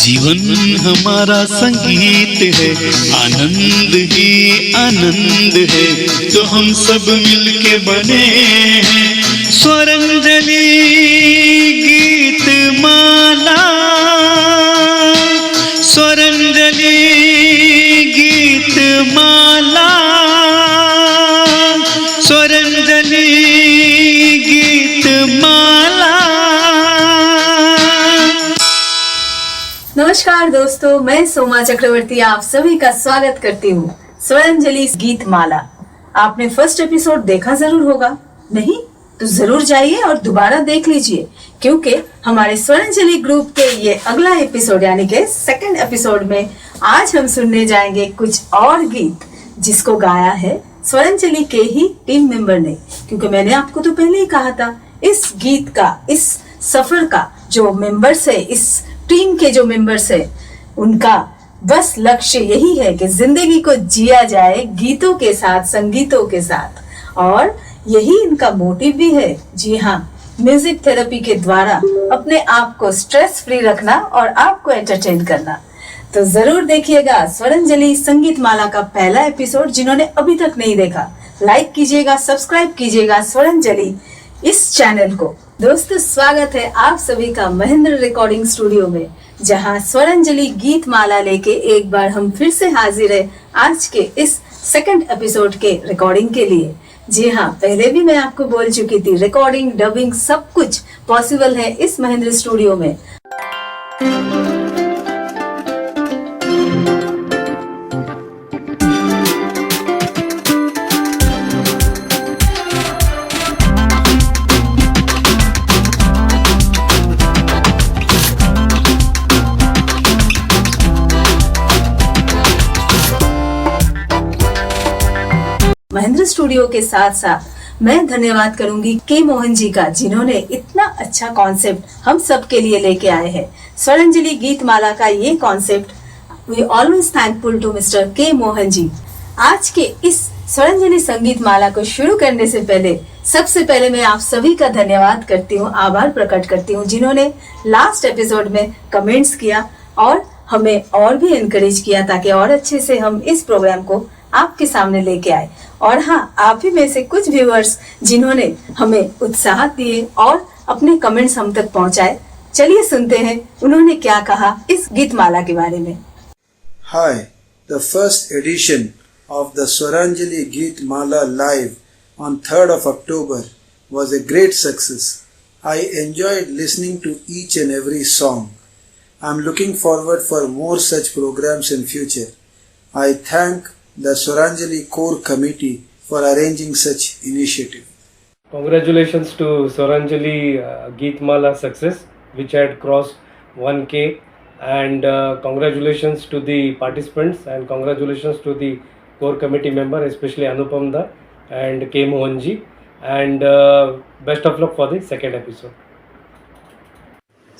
जीवन हमारा संगीत है, आनंद ही आनंद है, तो हम सब मिलके बने हैं स्वरंजलि गीत माला। स्वरंजलि गीत माला, स्वरंजलि गीत माला। नमस्कार दोस्तों, मैं सोमा चक्रवर्ती आप सभी का स्वागत करती हूँ स्वरंजलि गीत माला। आपने फर्स्ट एपिसोड देखा जरूर होगा, नहीं तो जरूर जाइए और दोबारा देख लीजिए, क्योंकि हमारे स्वरंजलि ग्रुप के ये अगला एपिसोड यानी कि सेकंड एपिसोड में आज हम सुनने जाएंगे कुछ और गीत जिसको गाया है स्वरंजलि के ही टीम मेंबर ने। क्योंकि मैंने आपको तो पहले ही कहा था, इस गीत का, इस सफर का जो मेंबर्स है, इस टीम के जो मेंबर्स है, उनका बस लक्ष्य यही है कि जिंदगी को जिया जाए गीतों के साथ, संगीतों के साथ, और यही इनका मोटिव भी है। जी हाँ, म्यूजिक थेरेपी के द्वारा अपने आप को स्ट्रेस फ्री रखना और आपको एंटरटेन करना। तो जरूर देखिएगा स्वरंजलि संगीत माला का पहला एपिसोड। जिन्होंने अभी तक नहीं देखा, लाइक कीजिएगा, सब्सक्राइब कीजिएगा स्वरंजलि इस चैनल को। दोस्तों, स्वागत है आप सभी का महेंद्र रिकॉर्डिंग स्टूडियो में, जहां स्वरंजलि गीत माला लेके एक बार हम फिर से हाजिर है आज के इस सेकंड एपिसोड के रिकॉर्डिंग के लिए। जी हाँ, पहले भी मैं आपको बोल चुकी थी, रिकॉर्डिंग, डबिंग सब कुछ पॉसिबल है इस महेंद्र स्टूडियो में। महेंद्र स्टूडियो के साथ साथ मैं धन्यवाद करूंगी के मोहन जी का, जिन्होंने इतना अच्छा कॉन्सेप्ट हम सब के लिए लेके आए हैं। स्वरंजलि गीत माला का ये concept, we always thankful to mister K Mohan जी। आज के इस स्वरंजलि संगीत माला को शुरू करने से पहले सबसे पहले मैं आप सभी का धन्यवाद करती हूँ, आभार प्रकट करती हूँ, जिन्होंने लास्ट एपिसोड में कमेंट्स किया और हमें और भी एनकरेज किया ताकि और अच्छे से हम इस प्रोग्राम को आपके सामने लेके आए। और हाँ, आप ही में से कुछ व्यूअर्स जिन्होंने हमें उत्साह दिए और अपने कमेंट्स हम तक पहुंचाए। चलिए सुनते हैं उन्होंने क्या कहा इस गीत माला के बारे में। Hi, the first edition of the Swaranjali Geet Mala live on 3rd of October was a great success. I enjoyed listening to each and every song. I'm looking forward for more such programs in future. I thank the Swaranjali Core Committee for arranging such initiative. Congratulations to Swaranjali Geet Mala success, which had crossed 1K, and congratulations to the participants and congratulations to the core committee member, especially Anupam Da and K Mohan ji, and best of luck for the second episode.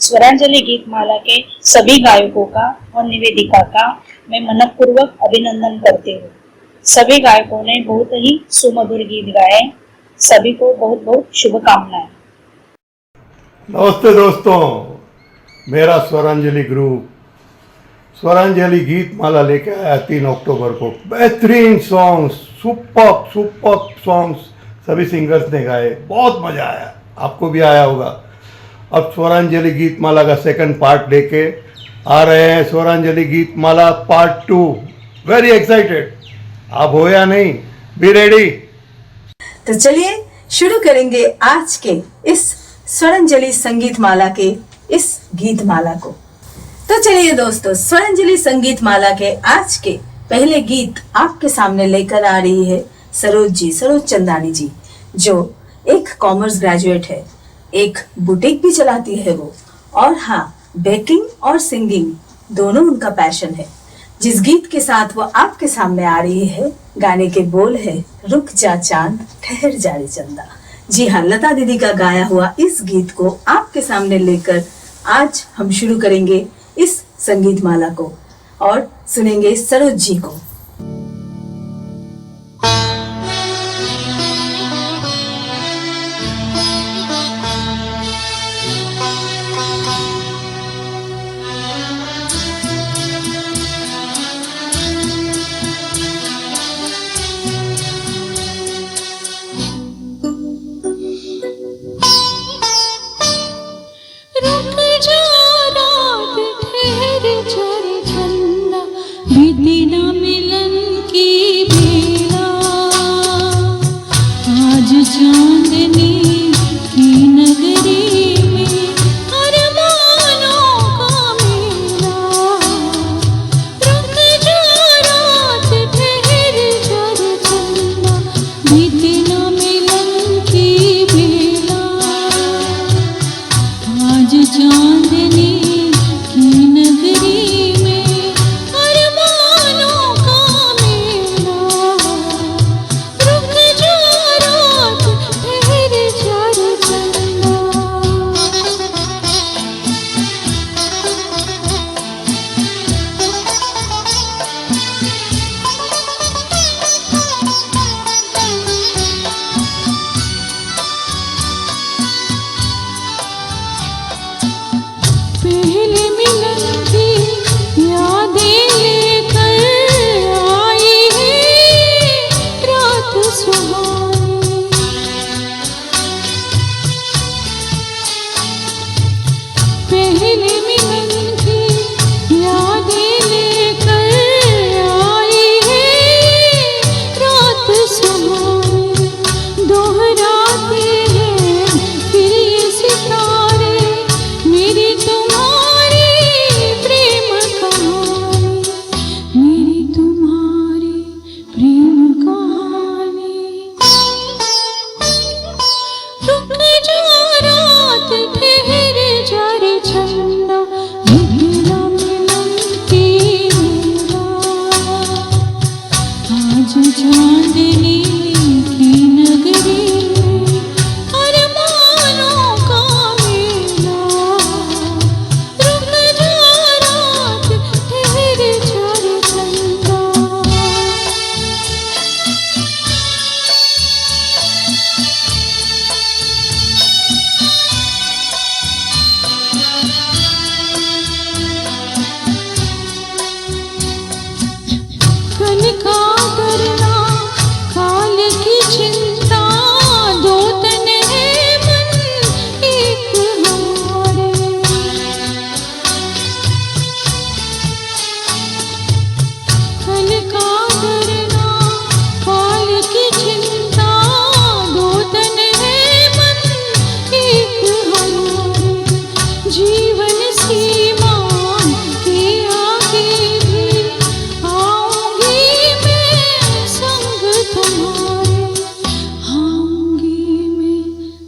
Swaranjali गीत माला के सभी गायकों का और निवेदिका का मैं मनपूर्वक अभिनंदन करती हूँ। सभी गायकों ने बहुत ही सुमधुर गीत गाए। सभी को बहुत बहुत शुभकामनाएं। नमस्ते दोस्तों, मेरा स्वरांजलि ग्रुप स्वरांजलि गीत माला लेके आया 3 अक्टूबर को। बेहतरीन सॉन्ग्स, सुपर सॉन्ग्स सभी सिंगर्स ने गाए, बहुत मजा आया, आपको भी आया होगा। अब स्वरांजलि गीत माला का सेकंड पार्ट लेके आ रहे हैं, स्वरांजलि गीत माला पार्ट 2। वेरी एक्साइटेड, आप हो या नहीं? Be ready. तो चलिए शुरू करेंगे आज के इस स्वरंजलि संगीत माला के इस गीत माला को। तो चलिए दोस्तों, स्वरंजलि संगीत माला के आज के पहले गीत आपके सामने लेकर आ रही है सरोज चंदानी जी, जो एक कॉमर्स ग्रेजुएट है, एक बुटीक भी चलाती है वो, और हाँ, बेकिंग और सिंगिंग दोनों उनका पैशन है। जिस गीत के साथ वो आपके सामने आ रही है, गाने के बोल है रुक जा चांद ठहर जा रे चंदा। जी हाँ, लता दीदी का गाया हुआ इस गीत को आपके सामने लेकर आज हम शुरू करेंगे इस संगीत माला को और सुनेंगे सरोज जी को। आज चांदनी की नगरी में अरमानों का मेला, रुक जा रात ठहर जा रे चंदा। पहले मिलन की यादें लेकर आई है रात सुहानी, पहले मिलन की यादें लेकर आई है रात सुहानी। दोहराते हैं फिर ये सितारे मेरी तुम्हारी प्रेम कहानी, मेरी तुम्हारी प्रेम कहानी। रुक जा रात ठहर जा रे चंदा, मिला मिलन की मेला। आज चांदनी की नगरी में अरमानों का मेला, रुक जा रात ठहर जा रे चंदा। कल का करना काल की चिंता, दो तन है मन एक हमारे। कल का करना काल की चिंता, दो तन है मन एक हमारे। जीवन सीमा के आगे भी आऊंगी मैं संग तुम्हारे, आऊंगी मैं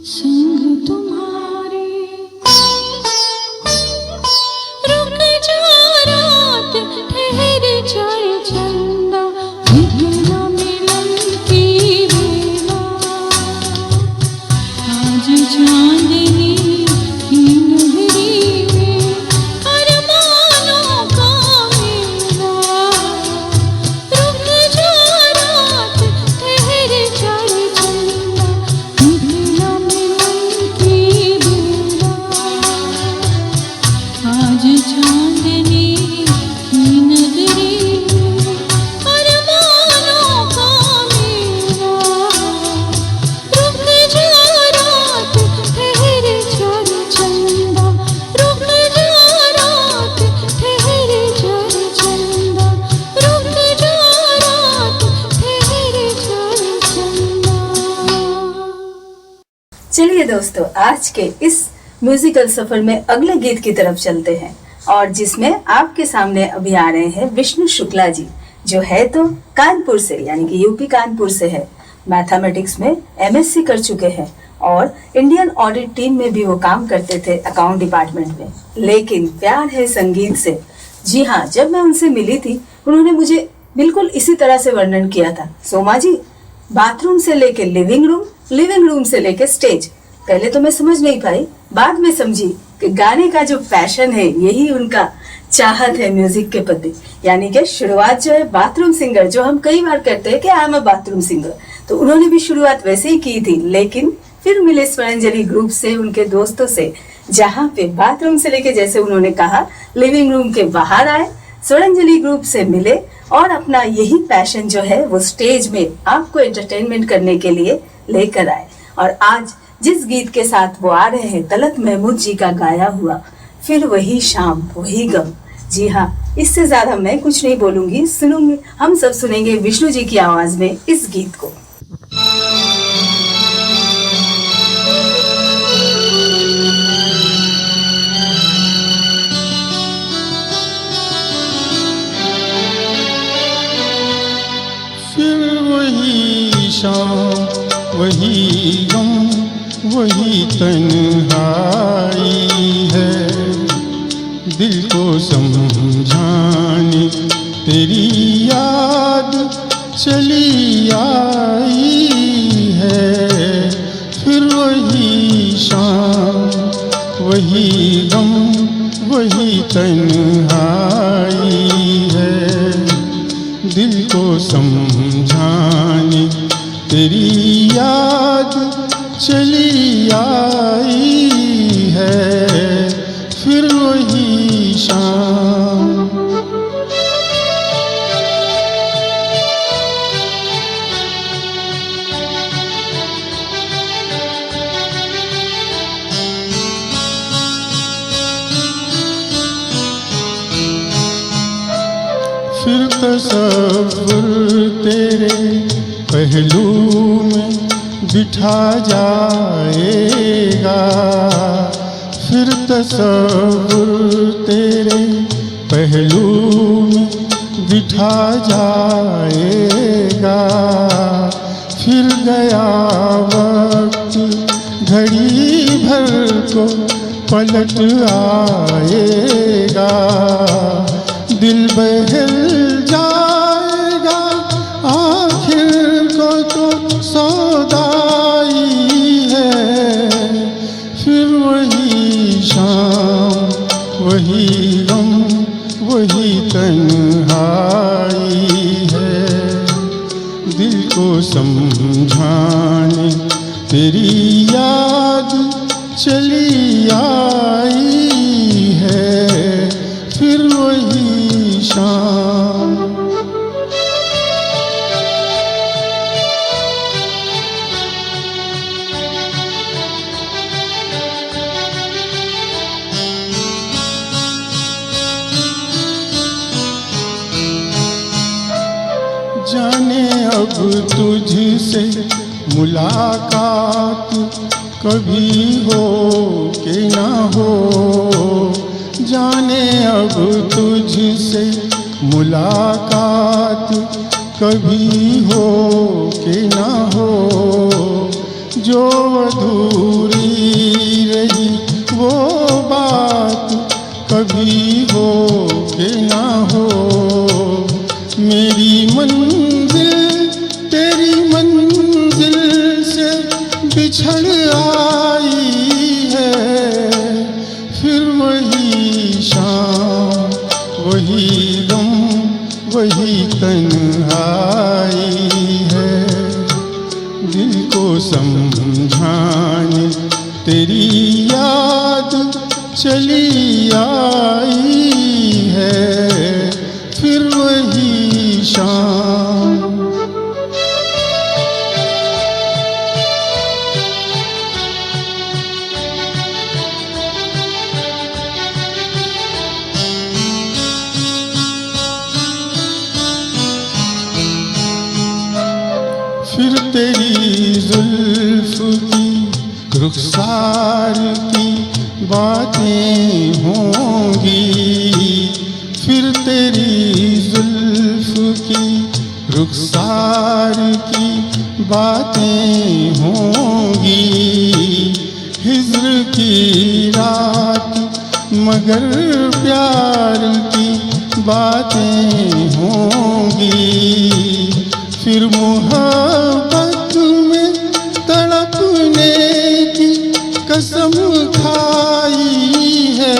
संग तुम्हारे। रुक जा रात ठहर जा रे चंदा, मिला मिलन की बेला। आज चांदनी की नगरी में अरमानों का मेला, रुक जा रात ठहर जा रे चंदा, मिला मिलन की बेला। आज चांदनी की नगरी में अरमानों का मेला, रुक जा रात ठहर जा रे चंदा, रुक जा रात ठहर जा रे चंदा, रुक जा रात ठहर जा रे चंदा। चलिए दोस्तों, आज के इस म्यूजिकल सफर में अगले गीत की तरफ चलते हैं, और जिसमें आपके सामने अभी आ रहे हैं विष्णु शुक्ला जी, जो है तो कानपुर से, यानी कि यूपी कानपुर से है। मैथमेटिक्स में एमएससी कर चुके हैं और इंडियन ऑडिट टीम में भी वो काम करते थे, अकाउंट डिपार्टमेंट में। लेकिन प्यार है संगीत से। जी हाँ, जब मैं उनसे मिली थी, उन्होंने मुझे बिल्कुल इसी तरह से वर्णन किया था। सोमा जी, बाथरूम से लेके लिविंग रूम, लिविंग रूम से लेके स्टेज। पहले तो मैं समझ नहीं पाई, बाद में समझी कि गाने का जो पैशन है यही उनका चाहत है म्यूजिक के प्रति। यानी कि शुरुआत जो है बाथरूम सिंगर, जो हम कई बार करते हैं कि I am a bathroom singer, तो उन्होंने भी शुरुआत वैसे ही की थी। लेकिन फिर मिले स्वरांजलि ग्रुप से, उनके दोस्तों से, जहाँ पे बाथरूम से लेके, जैसे उन्होंने कहा, लिविंग रूम के बाहर आए, स्वरांजलि ग्रुप से मिले और अपना यही पैशन जो है वो स्टेज में आपको एंटरटेनमेंट करने के लिए लेकर आए। और आज जिस गीत के साथ वो आ रहे हैं, तलत महमूद जी का गाया हुआ फिर वही शाम वही गम। जी हाँ, इससे ज्यादा मैं कुछ नहीं बोलूंगी, सुनूंगी, हम सब सुनेंगे विष्णु जी की आवाज में इस गीत को। फिर वही शाम वही गम वही तन्हाई है। समझाने तेरी याद चली आई है। फिर वही शाम, वही गम, वही तन्हाई है। दिल को समझाने तेरी याद चली आई है। फिर वही शाम। फिर तसव्वुर तेरे पहलू में बिठा जाएगा। फिर तसव्वुर तेरे पहलू में बिठा जाएगा। फिर गया वक्त घड़ी भर को पलट आएगा। दिल बहल जाएगा, आखिर को तो सौदाई है। फिर वही शाम, वही गम, वही तन्हाई है। दिल को समझाने तेरी याद चली आई है। फिर वही शाम। जाने अब तुझसे मुलाकात कभी हो कि ना हो। जाने अब तुझसे मुलाकात कभी हो कि ना हो। जो अधूरी रही वो बात कभी हो कि ना हो। मेरी मंजिल तेरी मंजिल से बिछड़ आई है। फिर वही शाम, वही गम, वही तन्हाई है। दिल को समझाने तेरी याद चली आई है। फिर वही शाम। फिर तेरी जुल्फ की रुखसार की बातें होंगी। फिर तेरी जुल्फ की रुखसार की बातें होंगी। हिज्र की रात मगर प्यार की बातें होंगी। फिर मोहब्बत में तड़पने की कसम खाई है।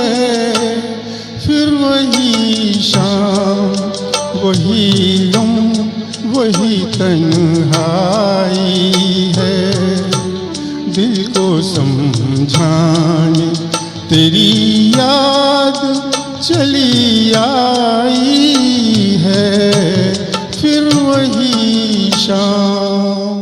फिर वही शाम, वही गम, वही तन्हाई है। दिल को समझाने तेरी याद चली आई है। फिर वही शाम।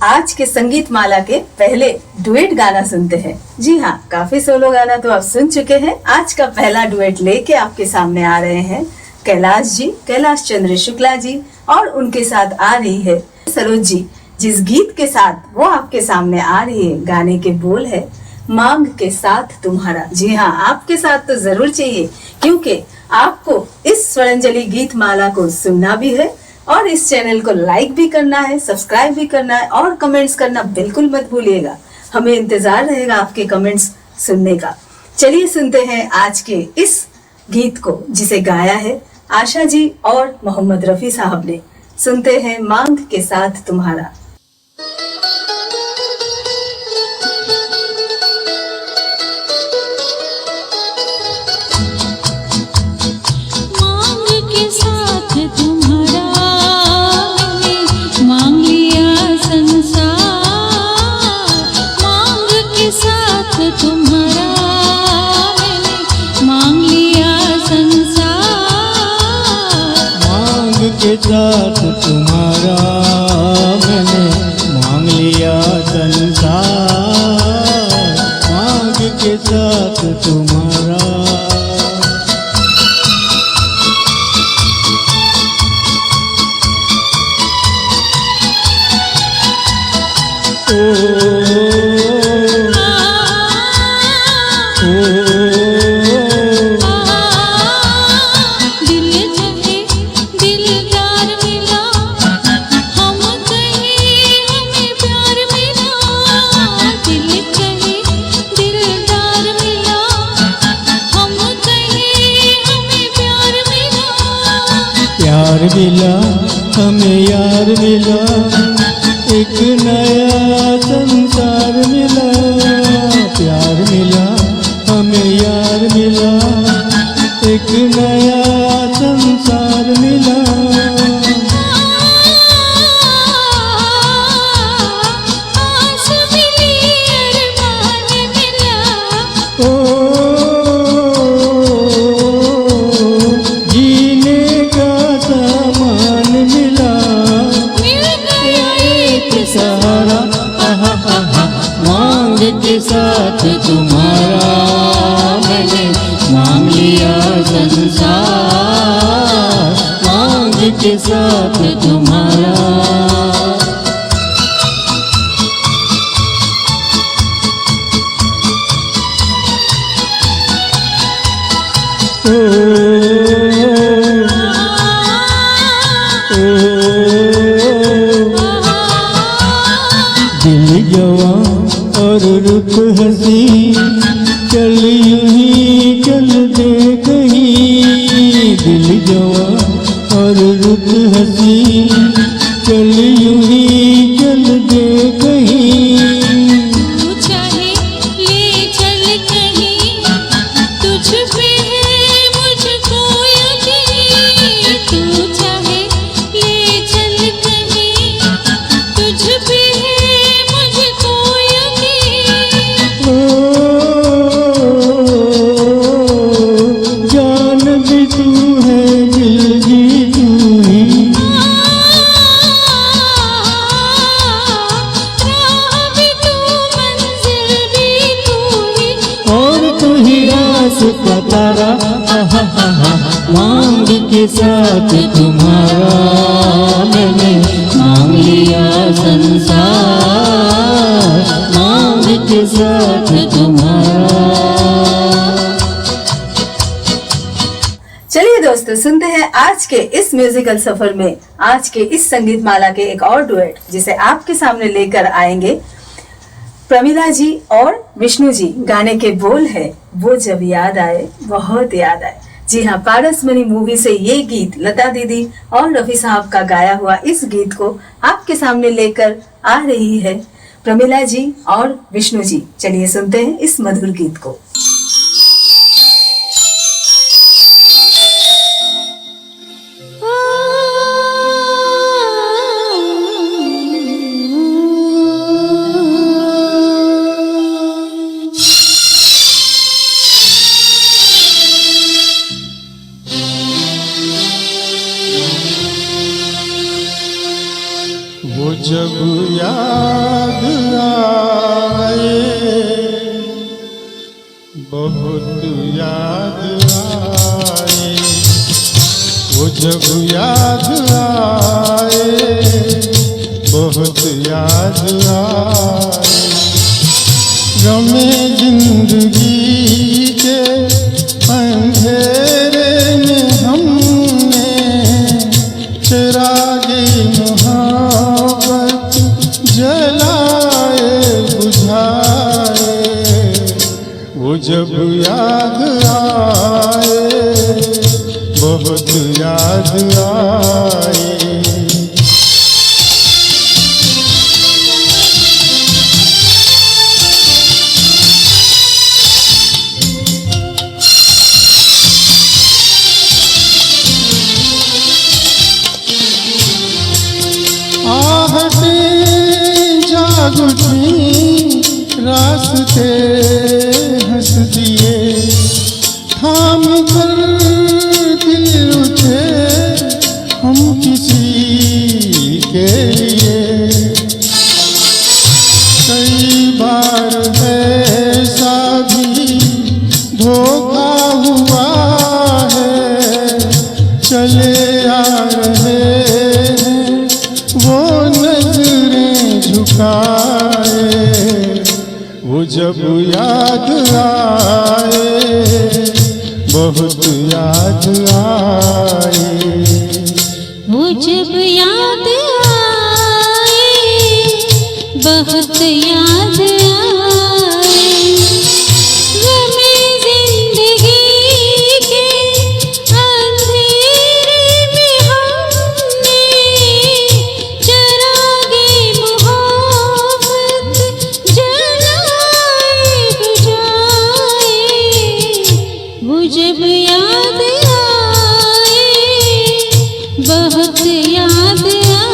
आज के संगीत माला के पहले डुएट गाना सुनते हैं। जी हाँ, काफी सोलो गाना तो आप सुन चुके हैं। आज का पहला डुएट लेके आपके सामने आ रहे हैं कैलाश जी, कैलाश चंद्र शुक्ला जी, और उनके साथ आ रही है सरोज जी। जिस गीत के साथ वो आपके सामने आ रही है, गाने के बोल है मांग के साथ तुम्हारा। जी हाँ, आपके साथ तो जरूर चाहिए, क्योंकि आपको इस स्वरांजलि गीत माला को सुनना भी है और इस चैनल को लाइक भी करना है, सब्सक्राइब भी करना है और कमेंट्स करना बिल्कुल मत भूलिएगा। हमें इंतजार रहेगा आपके कमेंट्स सुनने का। चलिए सुनते हैं आज के इस गीत को जिसे गाया है आशा जी और मोहम्मद रफी साहब ने। सुनते हैं मांग के साथ तुम्हारा। मांग के साथ तुम्हारा मैंने मांग लिया संसार, मांग के साथ तुम्हारा मैंने मांग लिया संसार, मांग के साथ तुम्हारा मैंने मांग लिया संसार, मांग के साथ तुम्हारा। ओ, ओ, दिल चाहे दिलदार मिला, हम कहें हमें प्यार मिला, दिल चाहे दिलदार मिला, हम कहें हमें प्यार मिला, प्यार मिला हमें यार मिला, एक नया संसार मिला, प्यार मिला हमें यार मिला, एक नया संसार मिला। आस मिली अरमान मिला, ओ, जीने का सामान मिला, मिल गया एक सहारा, आहा, आहा, मांग के साथ तुम्हारा मैंने मांग लिया संसार, मांग के साथ तुम्हारा। ओ, ओ, दिल जवां और रुख हंसी, चल यूं ही चल दे कहीं, दिल जवां और रुख हंसी, चल यूं ही चल दे कहीं। तू चाहे ले चल कहीं, तुझ पे है मुझको यकीन, तू चाहे ले चल कहीं, तुझ पे है मुझको यकीन, ओ, जान भी तू है दिल भी तू ही, राह भी तू मंजिल भी तू ही, और तू ही रास्ता तारा, आहा, आहा, मांग के साथ तुम्हारा मैंने मांग लिया संसार, मांग के साथ तुम्हारा। चलिए दोस्तों, सुनते हैं आज के इस म्यूजिकल सफर में आज के इस संगीत माला के एक और डुएट जिसे आपके सामने लेकर आएंगे प्रमिला जी और विष्णु जी। गाने के बोल है वो जब याद आए बहुत याद आए। जी हाँ, पारसमणि मूवी से ये गीत लता दीदी और रफी साहब का गाया हुआ इस गीत को आपके सामने लेकर आ रही है प्रमिला जी और विष्णु जी। चलिए सुनते हैं इस मधुर गीत को। वो जब याद आए बहुत याद आए, वो जब याद आए बहुत याद आए, गमे जिंदगी के अंधेरे में हमने चिरागे मोहब्बत जलाए बुझाए, वो जब याद याद आए, बहुत याद आए। आहटें जाग उठी, रास्ते हंस दिए, थाम कर दिल उठे हम किसी के लिए। कई बार ऐसा भी धोखा हुआ है, चले आ रहे हैं वो नजरें झुकाए, वो जब याद आए, बहुत याद आए। वो जब याद आए, बहुत याद आए। गमे जिंदगी के अंधेरे में हमने चरागे मोहब्बत जलाए बुझाए। वो जब याद आए, बहुत याद आए।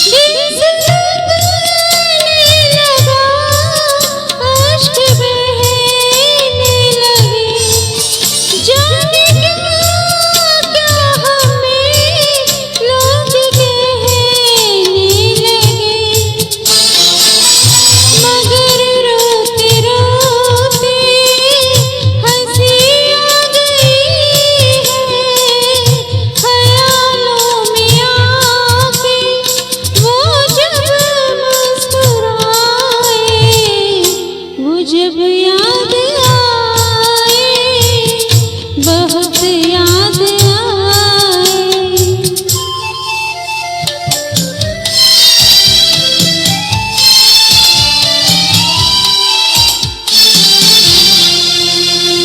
दिल से लगने लगा, अश्क बहने लगे, जाने क्या हमें लोग कहने लगे। मगर रोते रोते हंसी आ गई है, ख्यालों में आके वो जब मुस्कुराए। वो जब याद आए, बहुत याद आए।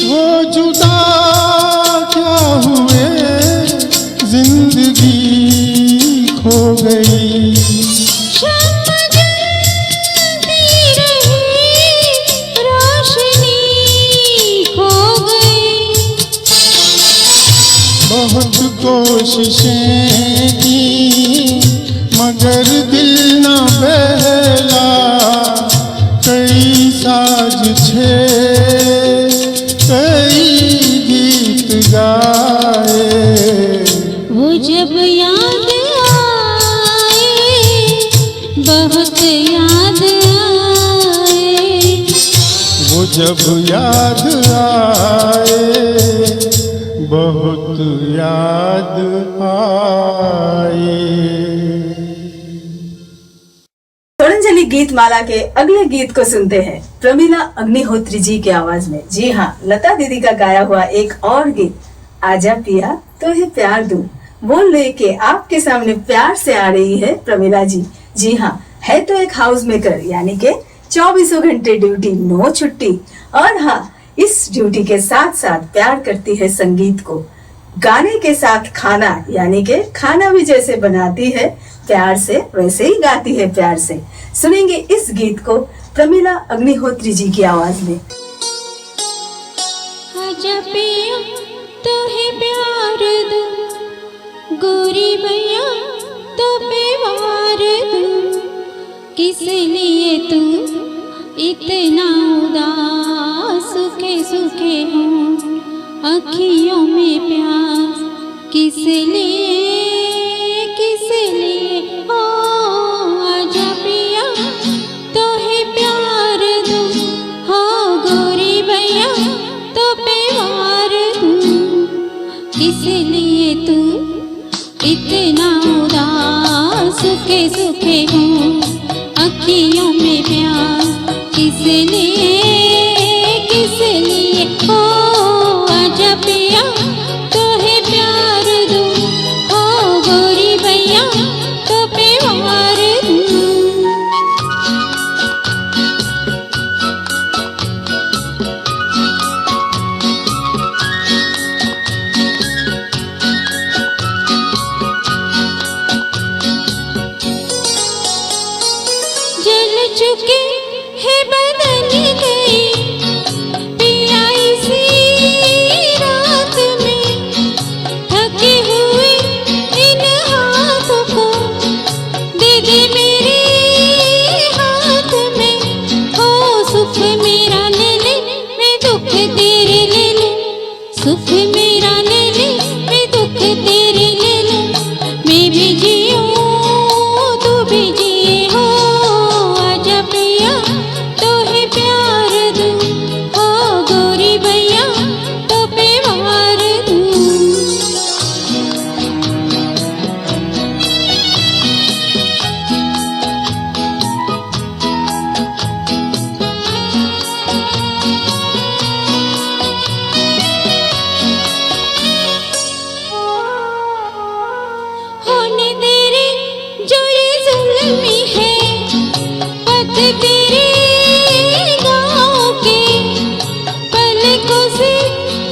वो जुदा क्या हुए, जिंदगी खो गई। शम्म जलती रही, रोशनी खो गई। बहुत कोशिशें की मगर दिल न बहला, कई साज छे कई गीत गाए। वो जब याद आए, बहुत याद आए। वो जब याद आए, बहुत याद आए। स्वरांजलि गीत माला के अगले गीत को सुनते हैं प्रमिला अग्निहोत्री जी की आवाज में। जी हाँ, लता दीदी का गाया हुआ एक और गीत, आजा पिया तो ही प्यार दूं, वो लेके आपके सामने प्यार से आ रही है प्रमिला जी। जी हाँ, है तो एक हाउस मेकर, यानी के 24 घंटे ड्यूटी, नो छुट्टी। और हाँ, इस ड्यूटी के साथ साथ प्यार करती है संगीत को। गाने के साथ खाना, यानी के खाना भी जैसे बनाती है प्यार से, वैसे ही गाती है प्यार से। सुनेंगे इस गीत को प्रमिला अग्निहोत्री जी की आवाज में। आजा पिया तो है प्यार दो, गोरी भैया तो प्यार दो। किस लिए तू इतना उदास, सूखे सूखे हो अखियों में प्यास। किस लिए ओ आजा पिया तो है प्यार दो, हो गोरी भैया तो प्यार दूं। किस लिए तू इतना उदास, सूखे सूखे हो अखियों में प्यास। किस लिए ओ आजा पिया तेरे लिए मैं भी जीऊं तू भी जिए हो आजा पिया तो है प्यार दूं हो गोरी भैया तो पे वार दूं होने तेरे जो ये जुल्मी है पथ तेरे गाँव के पलकों से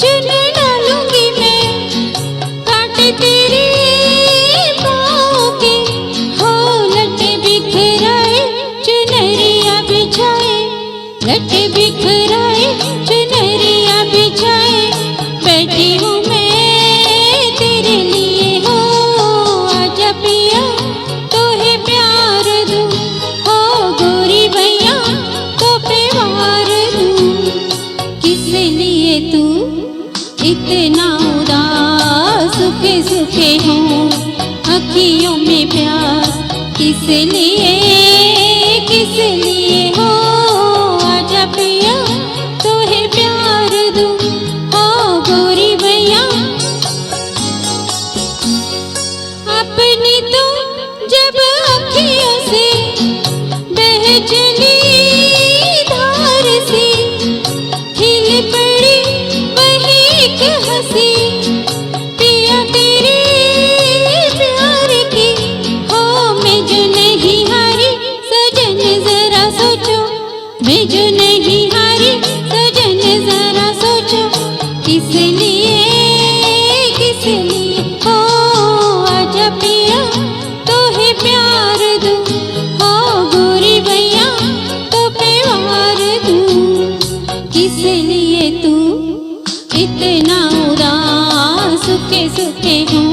चुन डालूंगी मैं कांटे तेरे पाँव के हो लटे बिखराए चुनरिया बिछाए लटे बिखराए चुनरिया बिछाए बैठी हूँ मैं तेरे लिए हो आजा पिया तो है प्यार दूं हो गोरी भैया तो पे वार दूं किस लिए तू इतना उदास सुखे सुखे हो अखियों में प्यार किस लिए हो आजा पिया तो है प्यार दूं हो गोरी भैया अपनी तो जब अखियों से बह चली धार सी खिल पड़ी वही एक हंसी पिया तेरे प्यार की हो मैं जो नहीं हारी सजन जरा सोचो मैं जो नहीं हारी सजन जरा सोचो किस लिए हो आजा पिया तो है प्यार दूं हो गोरी भैया तो पे वार दूं किस लिए तू इतना उदास सुखे सुखे हूँ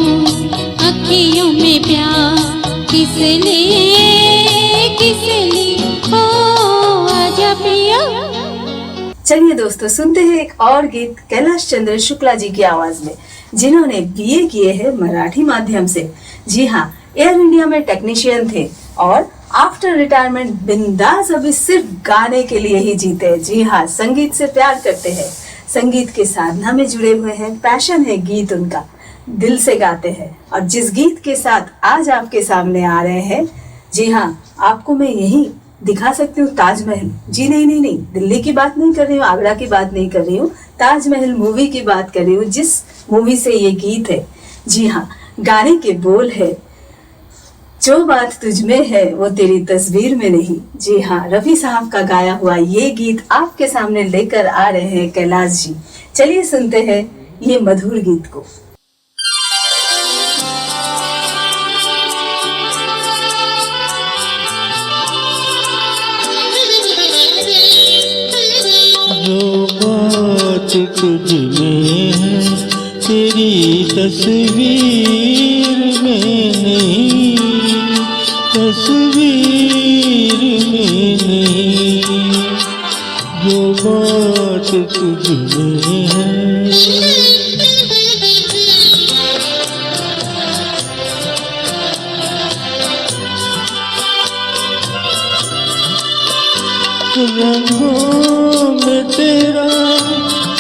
अखियों में प्यार किस लिए हो आजा पिया। चलिए दोस्तों सुनते हैं एक और गीत कैलाश चंद्र शुक्ला जी की आवाज में जिन्होंने बीए किए हैं मराठी माध्यम से। जी हाँ, एयर इंडिया में टेक्नीशियन थे और आफ्टर रिटायरमेंट बिंदास अभी सिर्फ गाने के लिए ही जीते हैं। जी हाँ, संगीत से प्यार करते हैं, संगीत के साधना में जुड़े हुए हैं, पैशन है गीत उनका, दिल से गाते हैं। और जिस गीत के साथ आज आपके सामने आ रहे हैं, जी हाँ, आपको मैं यही दिखा सकती हूँ ताजमहल। जी नहीं, दिल्ली की बात नहीं कर रही हूँ, आगरा की बात नहीं कर रही हूँ, ताजमहल मूवी की बात कर रही हूँ, जिस मूवी से ये गीत है। जी हाँ, गाने के बोल है जो बात तुझ में है वो तेरी तस्वीर में नहीं। जी हाँ, रफी साहब का गाया हुआ ये गीत आपके सामने लेकर आ रहे हैं कैलाश जी। चलिए सुनते हैं ये मधुर गीत को। जो बात तुझ में है तेरी तस्वीर में नहीं, तस्वीर में नहीं, जो बात तुझ में है। रंगों में तेरा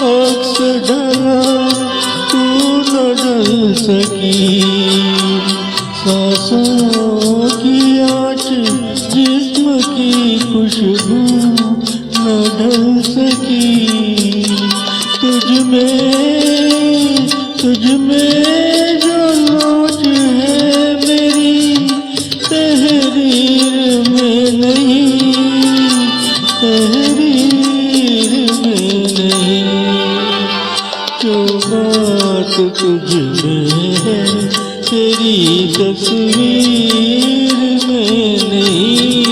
अक्स ढला तू न ढल सकी, सांसों की आँच जिस्म की खुशबू न ढल सकी। तुझ में जो लोच है मेरी तहरीर में नहीं, तहरीर में नहीं, जो बात तुझ में है तेरी तस्वीर में नहीं,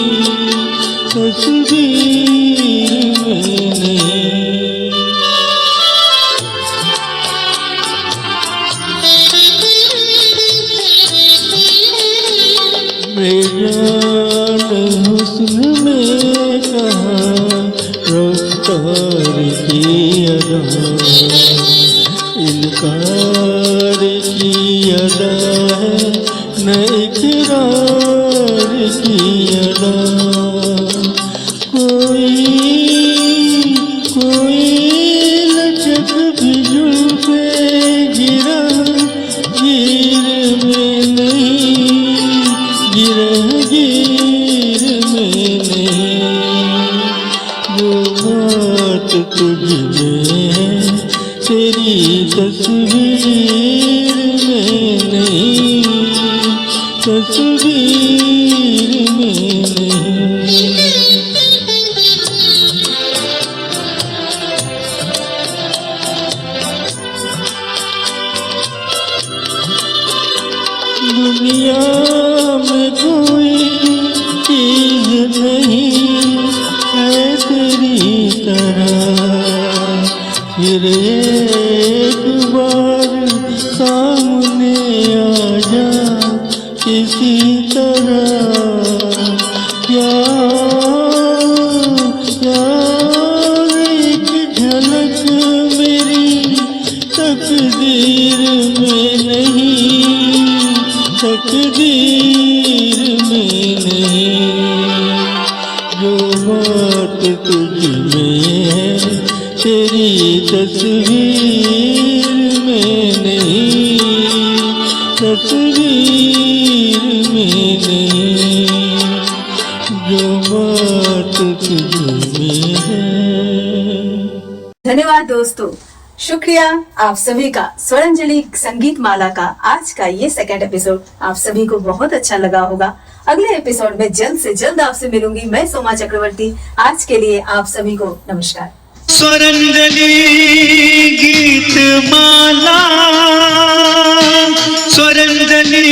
तस्वीर में नहीं। मेजान हुस्न में कहाँ रफ्तार की अदा, इनकार की अदा है न इकरार की अदा। कोई लचक भी जुल्फे गिरा गिर में नहीं, गिर में नहीं। जो बात तुझ में है तेरी तस्वीर में नहीं, तस्वीर में नहीं। दुनिया में कोई चीज नहीं है तेरी तरह, फिर एक बार सामने आ जा किसी तरह। प्यार एक झलक मेरी तकदीर में नहीं, तकदीर में नहीं। जो बात तुझ में है तेरी तस्वीर में नहीं, तस्वीर में नहीं। जो बात तुझ में है। धन्यवाद दोस्तों, शुक्रिया आप सभी का। स्वरांजलि संगीत माला का आज का ये सेकंड एपिसोड आप सभी को बहुत अच्छा लगा होगा। अगले एपिसोड में जल्द से जल्द आपसे मिलूंगी मैं सोमा चक्रवर्ती। आज के लिए आप सभी को नमस्कार। स्वरांजलि गीत माला, स्वरांजलि